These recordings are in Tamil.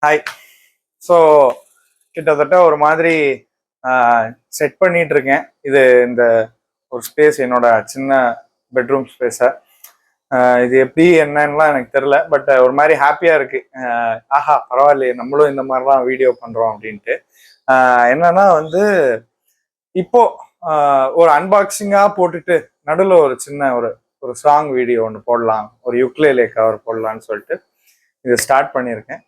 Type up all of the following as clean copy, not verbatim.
ஹாய். ஸோ கிட்டத்தட்ட ஒரு மாதிரி செட் பண்ணிட்டு இருக்கேன். இது இந்த ஒரு ஸ்பேஸ் என்னோட சின்ன பெட்ரூம் ஸ்பேஸை. இது எப்படி என்னன்னுலாம் எனக்கு தெரில. பட் ஒரு மாதிரி ஹாப்பியா இருக்கு. ஆஹா பரவாயில்லையே, நம்மளும் இந்த மாதிரிலாம் வீடியோ பண்றோம் அப்படின்ட்டு. என்னன்னா வந்து இப்போ ஒரு அன்பாக்சிங்கா போட்டுட்டு நடுவில் ஒரு சின்ன ஒரு ஒரு சாங் வீடியோ ஒன்று போடலாம், ஒரு யுக்லேலே கவர் போடலான்னு சொல்லிட்டு இது ஸ்டார்ட் பண்ணியிருக்கேன்.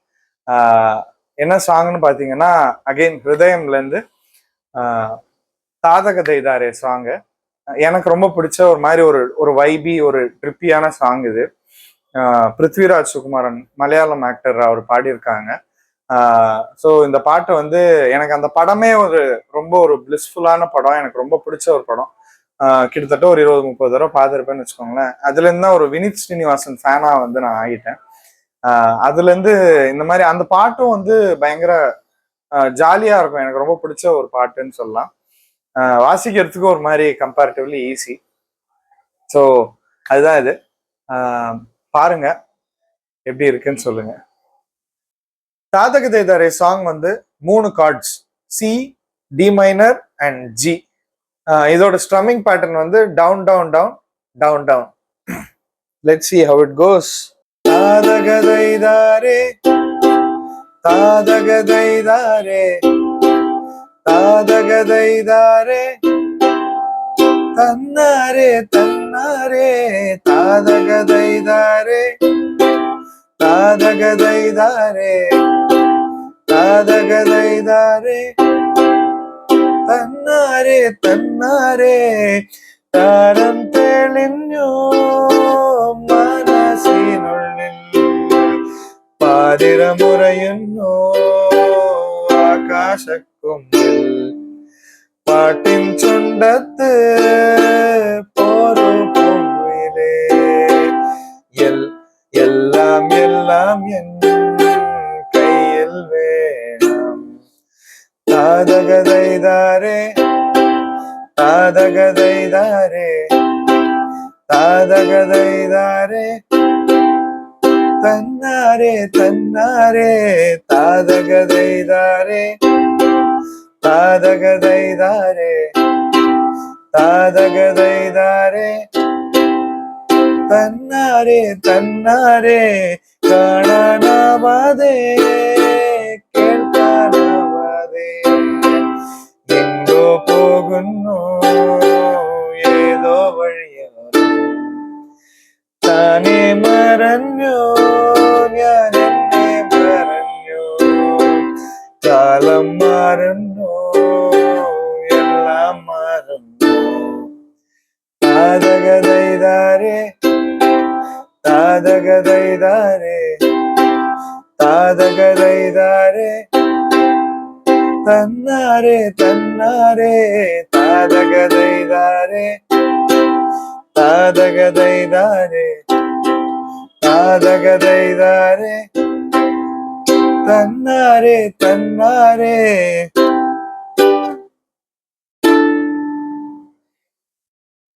என்ன சாங்னு பார்த்தீங்கன்னா, அகெயின் ஹிருதயம்லேருந்து தாதக தைதாரே சாங்கு. எனக்கு ரொம்ப பிடிச்ச ஒரு மாதிரி ஒரு ஒரு வைபி ஒரு ட்ரிப்பியான சாங் இது. பிருத்விராஜ் சுகுமாரன் மலையாளம் ஆக்டர் அவர் பாடியிருக்காங்க. ஸோ இந்த பாட்டு வந்து எனக்கு அந்த படமே ஒரு ரொம்ப ஒரு பிளிஸ்ஃபுல்லான படம். எனக்கு ரொம்ப பிடிச்ச ஒரு படம். கிட்டத்தட்ட ஒரு 20-30 தடவை பார்த்துருப்பேன்னு வச்சுக்கோங்களேன். அதுலேருந்து தான் ஒரு வினித் ஸ்ரீனிவாசன் ஃபேனா வந்து நான் ஆகிட்டேன். அதுல இருந்து இந்த மாதிரி அந்த பாட்டும் வந்து பயங்கர ஜாலியா இருக்கும். எனக்கு ரொம்ப பிடிச்ச ஒரு பாட்டுன்னு சொல்லலாம். வாசிக்கிறதுக்கு ஒரு மாதிரி கம்பேரிட்டிவ்லி ஈஸி. ஸோ அதுதான் இது. பாருங்க எப்படி இருக்குன்னு சொல்லுங்க. தாதக தேதாரே சாங் வந்து 3 chords, C, D minor and G. இதோட ஸ்ட்ரம்மிங் பேட்டர்ன் வந்து down down down down down. Let's see how it goes. தாதகதைதாரே தாதகதைதாரே தாதகதைதாரே தன்னாரே தன்னாரே தாதகதைதாரே தாதகதைதாரே தாதகதைதாரே തന്നാരേ തന്നാരേ താരം തെളിഞ്ഞു മനസ്സിനുള്ളിൽ പാതിരമുറയുന്നു ആകാശക്കൊമ്പിൽ പാട്ടിൻ ചുണ്ടത്ത് പോരു പൂവിലേ എല്ലാം എല്ലാം എൻ കയ്യിൽ വേണം. താതകதைதாரே താതകதைதாரே താതകதைதாரே തന്നാരേ തന്നാരേ താതകதைதாரേ താതകதைதாரേ താതകதைதாരേ തന്നാരേ തന്നാരേ കാണാനാവാതെ കേൾക്കാനാവാതെ എങ്ങോ പോകുന്നു ഏതോ വഴിയോരം താനേ മറഞ്ഞു ഞാൻ എന്നെ മറഞ്ഞു കാലം മാറുന്നു എല്ലാം മാറുന്നു. താതകதைதாரே താതകதைதாரേ താതകதைதாரേ തന്നാരേ തന്നാരേ താതകதைதாരേ താതകதைதாരേ താതകதைதாരേ തന്നാരേ തന്നാരേ